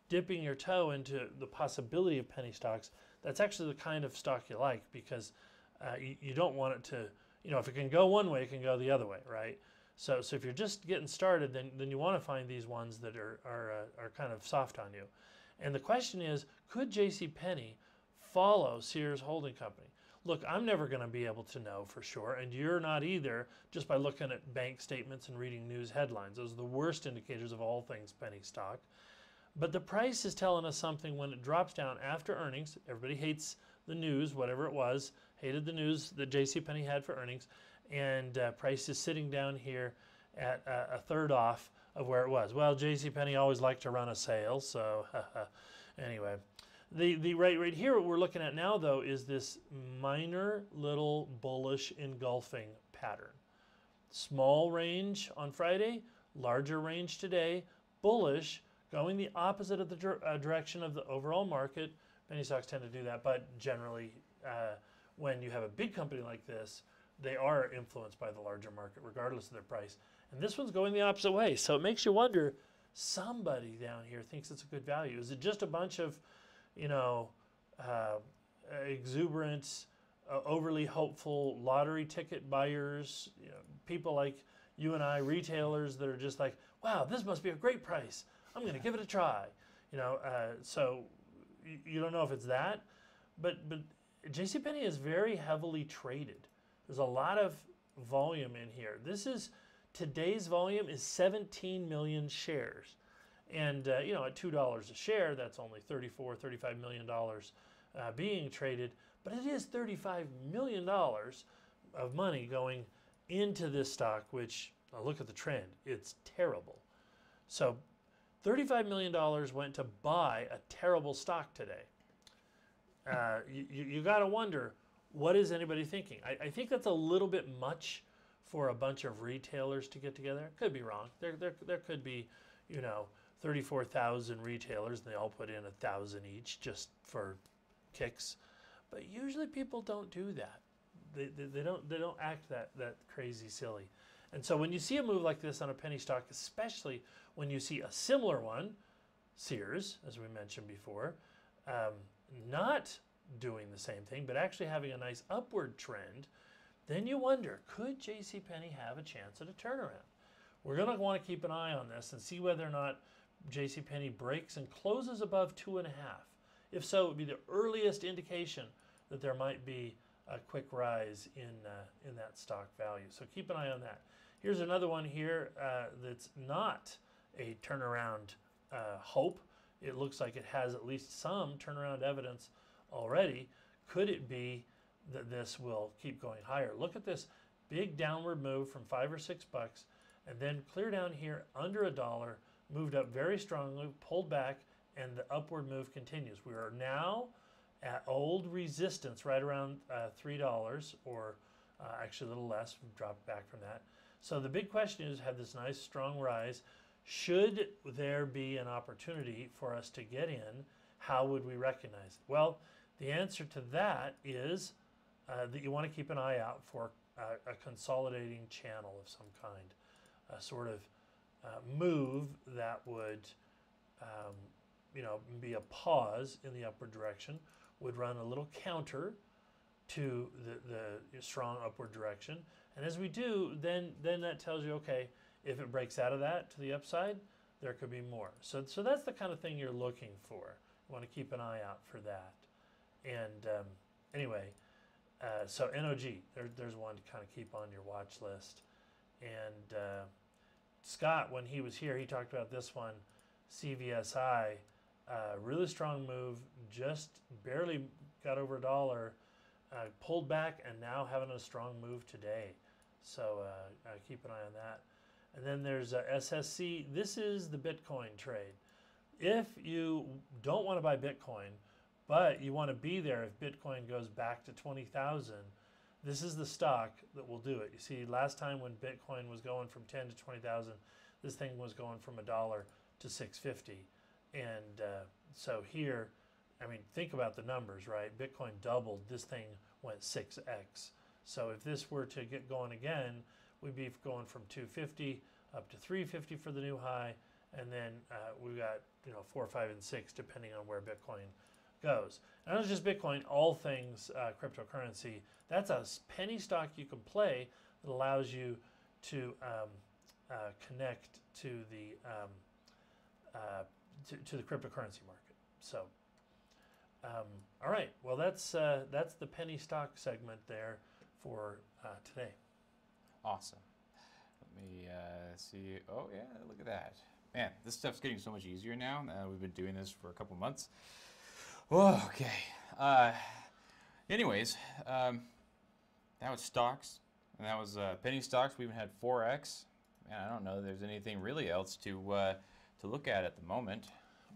dipping your toe into the possibility of penny stocks, that's actually the kind of stock you like, because you don't want it to, if it can go one way, it can go the other way, right? So if you're just getting started, then you want to find these ones that are kind of soft on you. And the question is, could JCPenney follow Sears Holding Company? Look, I'm never going to be able to know for sure, and you're not either, just by looking at bank statements and reading news headlines. Those are the worst indicators of all things penny stock. But the price is telling us something when it drops down after earnings. Everybody hates the news, whatever it was, hated the news that JCPenney had for earnings, and price is sitting down here at a third off of where it was. Well, JCPenney always liked to run a sale, so anyway. The right here, what we're looking at now, though, is this minor little bullish engulfing pattern. Small range on Friday, larger range today, bullish, going the opposite of the direction of the overall market. Penny stocks tend to do that, but generally, when you have a big company like this, they are influenced by the larger market, regardless of their price. And this one's going the opposite way, so it makes you wonder, somebody down here thinks it's a good value. Is it just a bunch of, exuberant, overly hopeful lottery ticket buyers, people like you and I, retailers that are just like, wow, this must be a great price. I'm going to give it a try. So you don't know if it's that, but JCPenney is very heavily traded. There's a lot of volume in here. Today's volume is 17 million shares. And, at $2 a share, that's only $35 million being traded. But it is $35 million of money going into this stock, which, look at the trend. It's terrible. So $35 million went to buy a terrible stock today. You got to wonder, what is anybody thinking? I think that's a little bit much for a bunch of retailers to get together. Could be wrong. There could be, 34,000 retailers, and they all put in 1,000 each just for kicks. But usually people don't do that. They don't act that crazy silly. And so when you see a move like this on a penny stock, especially when you see a similar one, Sears, as we mentioned before, not doing the same thing, but actually having a nice upward trend, then you wonder, could JCPenney have a chance at a turnaround? We're going to want to keep an eye on this and see whether or not JCPenney breaks and closes above 2.5. If so, it would be the earliest indication that there might be a quick rise in that stock value. So keep an eye on that. Here's another one here that's not a turnaround hope. It looks like it has at least some turnaround evidence already. Could it be that this will keep going higher? Look at this big downward move from $5 or $6, and then clear down here under $1, moved up very strongly, pulled back, and the upward move continues. We are now at old resistance right around $3, or actually a little less. We've dropped back from that. So the big question is, had this nice strong rise. Should there be an opportunity for us to get in, how would we recognize it? Well, the answer to that is that you want to keep an eye out for a consolidating channel of some kind, a sort of move that would be a pause in the upward direction, would run a little counter to the strong upward direction. And as we do, then that tells you, okay, if it breaks out of that to the upside, there could be more. So that's the kind of thing you're looking for. You want to keep an eye out for that. And anyway, so NOG, there's one to kind of keep on your watch list. And Scott, when he was here, he talked about this one, CVSI, really strong move, just barely got over $1, pulled back, and now having a strong move today. So keep an eye on that. And then there's SSC. This is the Bitcoin trade. If you don't want to buy Bitcoin, but you want to be there if Bitcoin goes back to 20,000, this is the stock that will do it. You see, last time when Bitcoin was going from 10 to 20,000, this thing was going from $1 to $6.50. And so here, I mean, think about the numbers, right? Bitcoin doubled. This thing went 6x. So if this were to get going again, we'd be going from 250 up to 350 for the new high, and then we've got 4, 5, and 6 depending on where Bitcoin goes. And not just Bitcoin, all things cryptocurrency. That's a penny stock you can play that allows you to connect to the cryptocurrency market. So, all right. Well, that's the penny stock segment there for today. Awesome. Let me see. Oh, yeah, look at that. Man, this stuff's getting so much easier now. We've been doing this for a couple months. Oh, okay. Anyways, that was stocks, and that was penny stocks. We even had Forex. Man, I don't know if there's anything really else to look at the moment.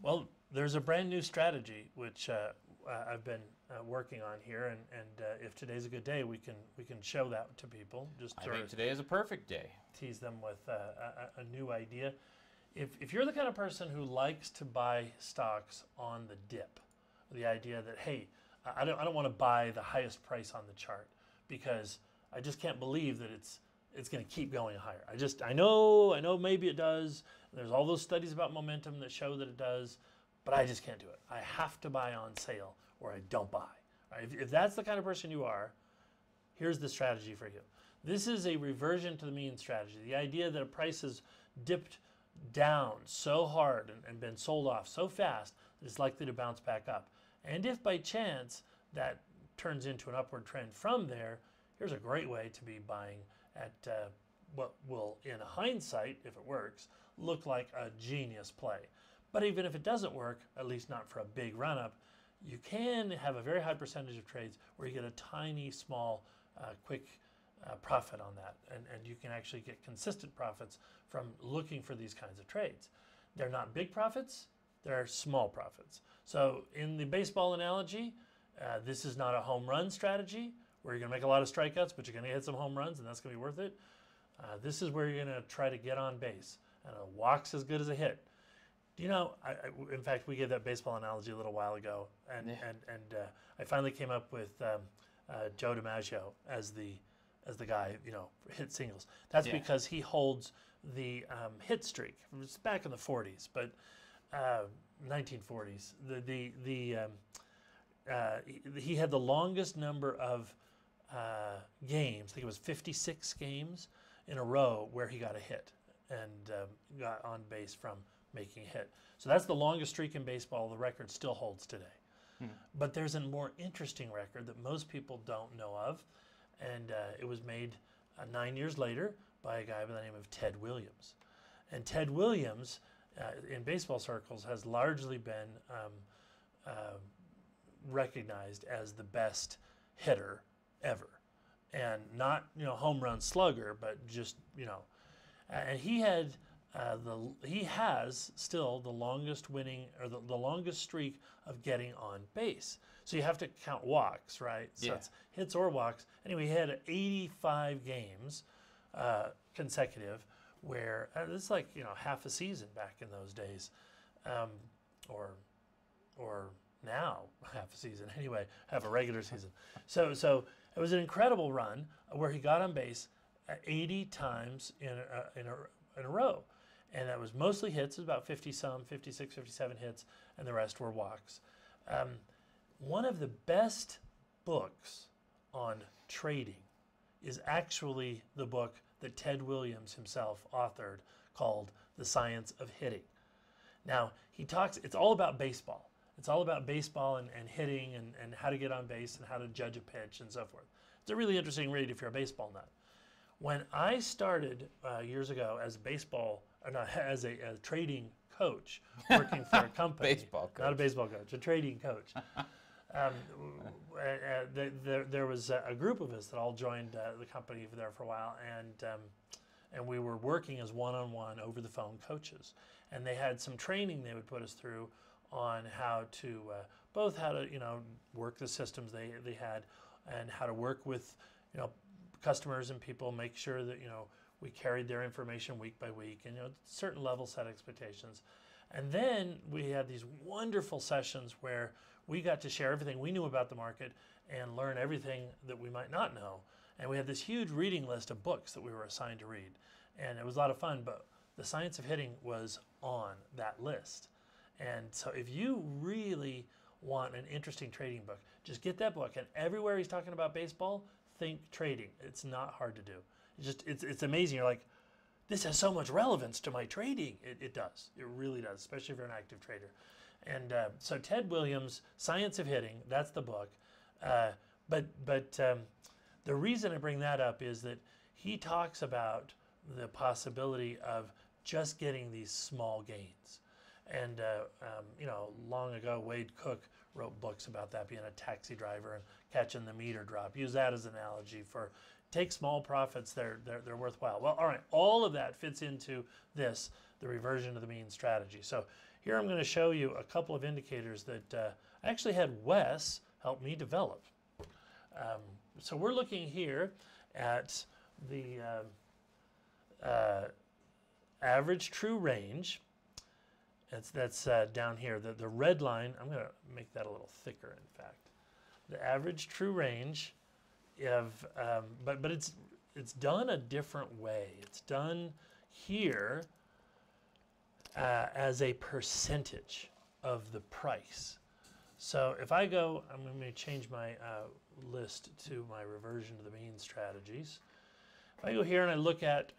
Well, there's a brand new strategy which I've been working on here, and if today's a good day, we can show that to people. Just I think today is a perfect day. tease them with a new idea. If you're the kind of person who likes to buy stocks on the dip, the idea that, hey, I don't want to buy the highest price on the chart because I just can't believe that it's going to keep going higher. I know maybe it does. There's all those studies about momentum that show that it does, but I just can't do it. I have to buy on sale or I don't buy. Right? If that's the kind of person you are, here's the strategy for you. This is a reversion to the mean strategy. The idea that a price has dipped down so hard and been sold off so fast that it's likely to bounce back up. And if by chance that turns into an upward trend from there, here's a great way to be buying at what will, in hindsight, if it works, look like a genius play. But even if it doesn't work, at least not for a big run-up, you can have a very high percentage of trades where you get a tiny, small, quick profit on that. And you can actually get consistent profits from looking for these kinds of trades. They're not big profits, they're small profits. So in the baseball analogy, this is not a home run strategy where you're going to make a lot of strikeouts, but you're going to hit some home runs, and that's going to be worth it. This is where you're going to try to get on base. And a walk's as good as a hit. Do you know, in fact, we gave that baseball analogy a little while ago, and I finally came up with Joe DiMaggio as the guy, for hit singles. That's because he holds the hit streak. It was back in the 40s, but 1940s. He had the longest number of games. I think it was 56 games in a row where he got a hit and got on base from making a hit. So that's the longest streak in baseball. The record still holds today. But there's a more interesting record that most people don't know of, and it was made 9 years later by a guy by the name of Ted Williams. And Ted Williams, in baseball circles, has largely been recognized as the best hitter ever. And not, home run slugger, but just, and he had he has still the longest winning, or the longest streak of getting on base. So you have to count walks, right? So it's hits or walks. Anyway, he had 85 games consecutive where it's like, half a season back in those days, or now half a season anyway, half a regular season. So it was an incredible run where he got on base 80 times in a row. And that was mostly hits, about 50-some, 56, 57 hits, and the rest were walks. One of the best books on trading is actually the book that Ted Williams himself authored called The Science of Hitting. Now, it's all about baseball. It's all about baseball and hitting and how to get on base and how to judge a pitch and so forth. It's a really interesting read if you're a baseball nut. When I started years ago as a trading coach working for a company, Baseball coach. not a baseball coach, a trading coach, there was a group of us that all joined the company there for a while, and we were working as one-on-one over-the-phone coaches. And they had some training they would put us through on how to work the systems they had, and how to work with customers and people, make sure that we carried their information week by week, and certain level set expectations. And then we had these wonderful sessions where we got to share everything we knew about the market and learn everything that we might not know. And we had this huge reading list of books that we were assigned to read, and it was a lot of fun. But The Science of Hitting was on that list. And so if you really want an interesting trading book, just get that book. And everywhere he's talking about baseball, think trading. It's not hard to do. It's amazing. You're like, this has so much relevance to my trading. It does. It really does, especially if you're an active trader. And so Ted Williams, Science of Hitting, that's the book. But the reason I bring that up is that he talks about the possibility of just getting these small gains. And, you know, long ago, Wade Cook wrote books about that, being a taxi driver and catching the meter drop. Use that as an analogy for take small profits, they're worthwhile. Well, all right, all of that fits into this, the reversion to the mean strategy. So here I'm going to show you a couple of indicators that I actually had Wes help me develop. So we're looking here at the average true range. That's down here. The red line, I'm going to make that a little thicker, in fact. The average true range of, but it's done a different way. It's done here as a percentage of the price. So if I go, I'm going to change my list to my reversion to the mean strategies. If I go here and I look at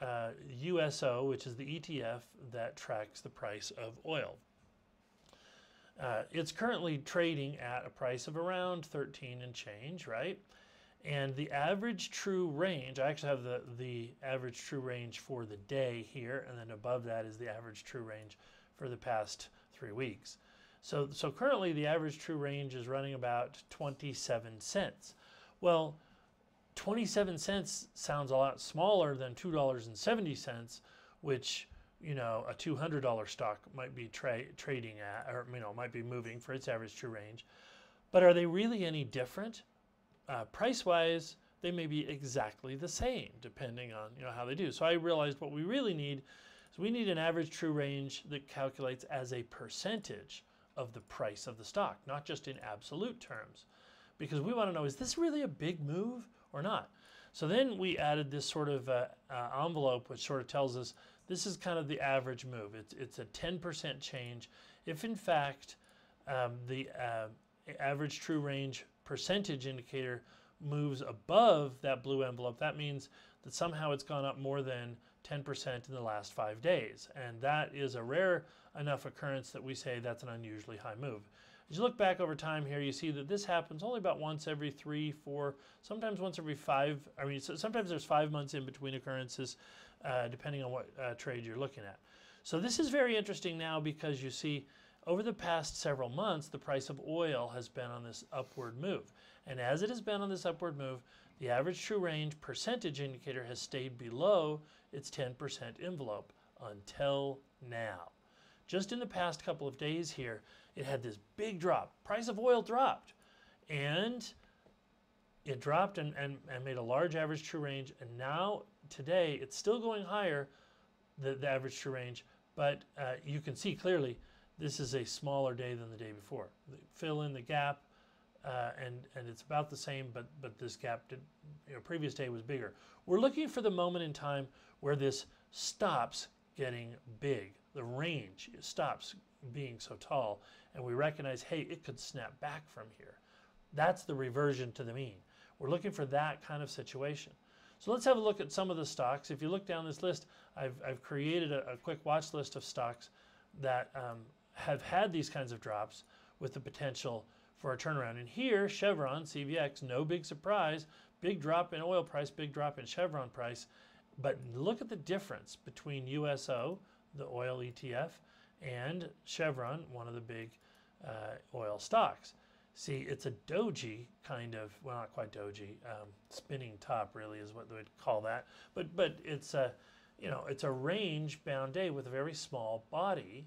USO, which is the ETF that tracks the price of oil. It's currently trading at a price of around 13 and change, right? And the average true range, I actually have the average true range for the day here, and then above that is the average true range for the past 3 weeks. So currently the average true range is running about 27 cents. Well, 27 cents sounds a lot smaller than $2.70, which, you know, a $200 stock might be trading at, or, you know, might be moving for its average true range. But are they really any different? Price-wise, they may be exactly the same, depending on, you know, how they do. So I realized what we really need is we need an average true range that calculates as a percentage of the price of the stock, not just in absolute terms. Because we want to know, is this really a big move or not? So then we added this sort of envelope, which sort of tells us this is kind of the average move. It's a 10% change. If in fact the average true range percentage indicator moves above that blue envelope, that means that somehow it's gone up more than 10% in the last 5 days. And that is a rare enough occurrence that we say that's an unusually high move. As you look back over time here, you see that this happens only about once every 3, 4, sometimes once every 5. I mean, sometimes there's 5 months in between occurrences, depending on what trade you're looking at. So this is very interesting now because you see over the past several months, the price of oil has been on this upward move. And as it has been on this upward move, the average true range percentage indicator has stayed below its 10% envelope until now. Just in the past couple of days here, it had this big drop. Price of oil dropped. And it dropped and made a large average true range. And now, today, it's still going higher, the average true range. But you can see clearly, this is a smaller day than the day before. Fill in the gap, and it's about the same, but this gap did, you know, previous day was bigger. We're looking for the moment in time where this stops getting big. The range stops being so tall, and we recognize, hey, it could snap back from here. That's the reversion to the mean. We're looking for that kind of situation. So let's have a look at some of the stocks. If you look down this list, I've created a quick watch list of stocks that have had these kinds of drops with the potential for a turnaround. And here, Chevron, CVX, no big surprise, big drop in oil price, big drop in Chevron price. But look at the difference between USO, the oil ETF, and Chevron, one of the big oil stocks. See, it's a doji kind of, well, not quite doji, spinning top really is what they would call that. But it's a, you know, it's a range-bound day with a very small body,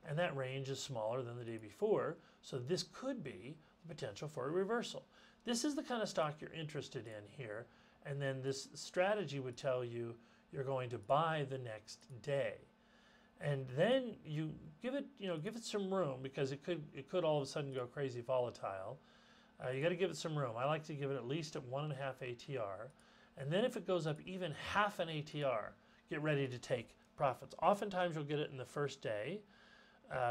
and that range is smaller than the day before. So this could be the potential for a reversal. This is the kind of stock you're interested in here, and then this strategy would tell you you're going to buy the next day. And then you give it, you know, give it some room because it could all of a sudden go crazy volatile. You got to give it some room. I like to give it at least at 1.5 ATR, and then if it goes up even half an ATR, get ready to take profits. Oftentimes you'll get it in the first day.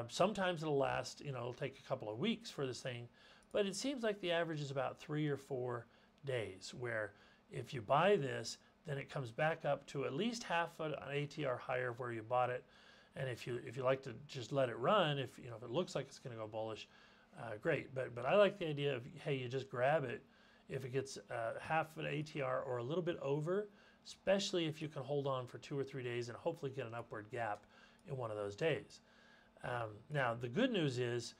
Sometimes it'll last, you know, it'll take a couple of weeks for this thing, but it seems like the average is about 3 or 4 days. Where if you buy this, then it comes back up to at least half an ATR higher of where you bought it. And if you like to just let it run, if it looks like it's going to go bullish, great. But I like the idea of, hey, you just grab it if it gets half an ATR or a little bit over, especially if you can hold on for 2 or 3 days and hopefully get an upward gap in one of those days. Now, the good news is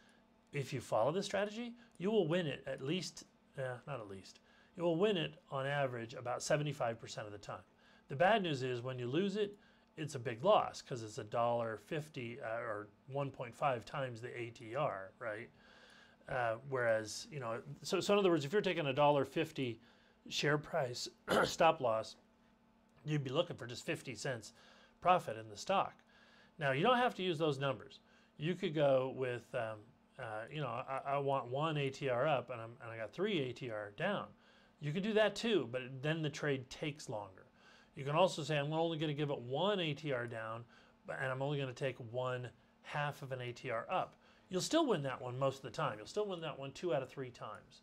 if you follow this strategy, you will win it at least, not at least, you will win it on average about 75% of the time. The bad news is when you lose it, it's a big loss because it's $1.50 or 1.5 times the ATR, right? Whereas, you know, so in other words, if you're taking $1.50 share price stop loss, you'd be looking for just 50 cents profit in the stock. Now, you don't have to use those numbers. You could go with, you know, I want 1 ATR up and I got 3 ATR down. You could do that too, but then the trade takes longer. You can also say, I'm only going to give it 1 ATR down, and I'm only going to take 1/2 of an ATR up. You'll still win that one most of the time. You'll still win that one 2 out of 3 times.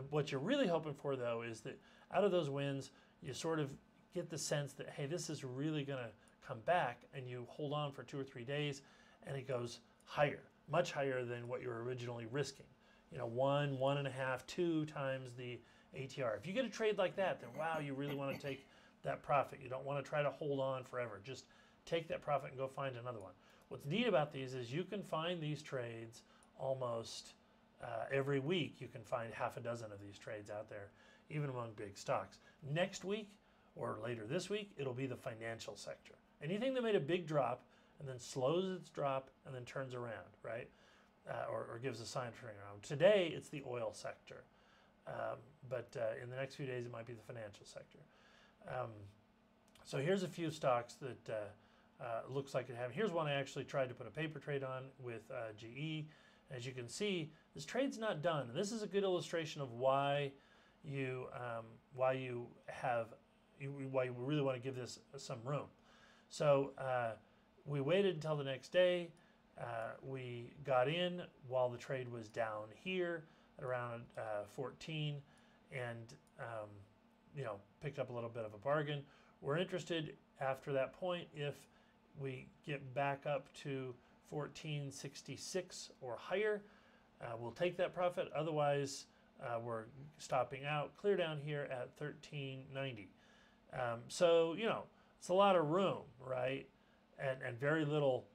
What you're really hoping for, though, is that out of those wins, you sort of get the sense that, hey, this is really going to come back, and you hold on for 2 or 3 days, and it goes higher, much higher than what you were originally risking. You know, 1, 1.5, 2 times the ATR. If you get a trade like that, then wow, you really want to take that profit. You don't want to try to hold on forever. Just take that profit and go find another one. What's neat about these is you can find these trades almost every week. You can find half a dozen of these trades out there, even among big stocks. Next week or later this week, it'll be the financial sector. Anything that made a big drop and then slows its drop and then turns around, right? Or gives a sign of turning around. Today, it's the oil sector. But in the next few days, it might be the financial sector. So here's a few stocks that looks like it have. Here's one I actually tried to put a paper trade on with GE. As you can see, this trade's not done. And this is a good illustration of why you really want to give this some room. So we waited until the next day. We got in while the trade was down here at around 14, and you know, picked up a little bit of a bargain. We're interested after that point if we get back up to 14.66 or higher. We'll take that profit. Otherwise, we're stopping out clear down here at 13.90. So, you know, it's a lot of room, right? And very little.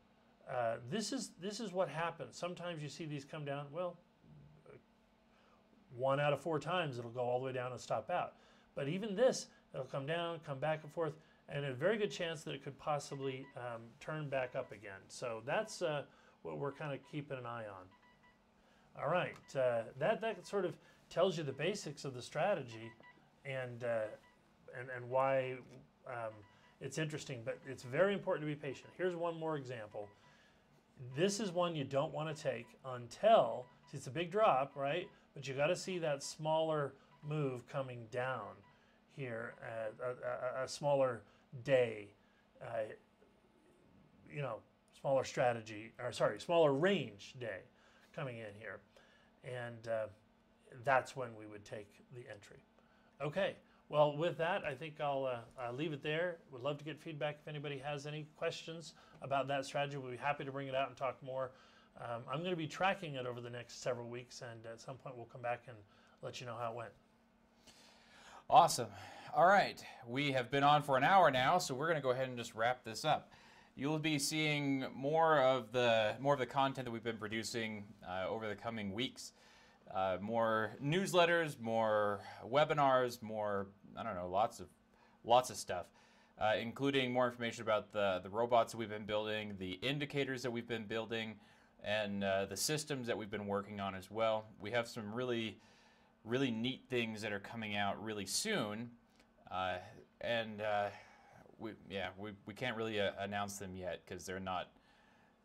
This is what happens. Sometimes you see these come down. Well, 1 out of 4 times it'll go all the way down and stop out. But even this, it'll come down, come back and forth, and a very good chance that it could possibly turn back up again. So that's what we're kind of keeping an eye on. All right, that sort of tells you the basics of the strategy and why it's interesting. But it's very important to be patient. Here's one more example. This is one you don't want to take until, see, it's a big drop, right? But you got to see that smaller move coming down here, a smaller day, you know, smaller strategy, or sorry, smaller range day coming in here. And that's when we would take the entry. Okay, well, with that, I think I'll leave it there. Would love to get feedback if anybody has any questions about that strategy. We'll be happy to bring it out and talk more. I'm going to be tracking it over the next several weeks, and at some point we'll come back and let you know how it went. Awesome. All right, we have been on for an hour now, so we're going to go ahead and just wrap this up. You'll be seeing more of the content that we've been producing over the coming weeks. More newsletters, more webinars, more, I don't know, lots of stuff, including more information about the robots that we've been building, the indicators that we've been building, and the systems that we've been working on as well. We have some really neat things that are coming out really soon, and we can't really announce them yet because they're not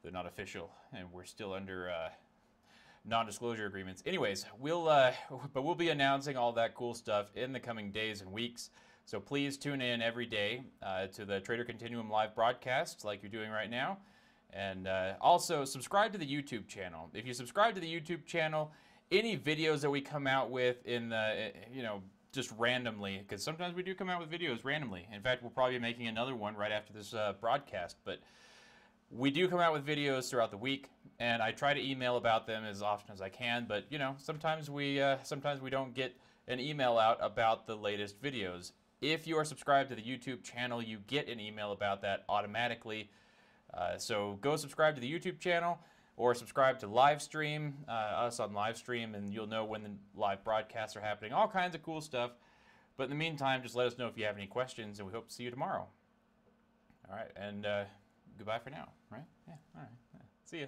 official, and we're still under non-disclosure agreements. Anyways, we'll be announcing all that cool stuff in the coming days and weeks. So please tune in every day to the Trader Continuum live broadcasts like you're doing right now, and also subscribe to the YouTube channel. If you subscribe to the YouTube channel, any videos that we come out with in the, just randomly, because sometimes we do come out with videos randomly. In fact, we'll probably be making another one right after this broadcast, but we do come out with videos throughout the week, and I try to email about them as often as I can, but sometimes we don't get an email out about the latest videos. If you are subscribed to the YouTube channel, you get an email about that automatically. So go subscribe to the YouTube channel or subscribe to Livestream, us on Livestream, and you'll know when the live broadcasts are happening. All kinds of cool stuff. But in the meantime, just let us know if you have any questions, and we hope to see you tomorrow. All right, and goodbye for now, right? Yeah, all right. Yeah. See ya.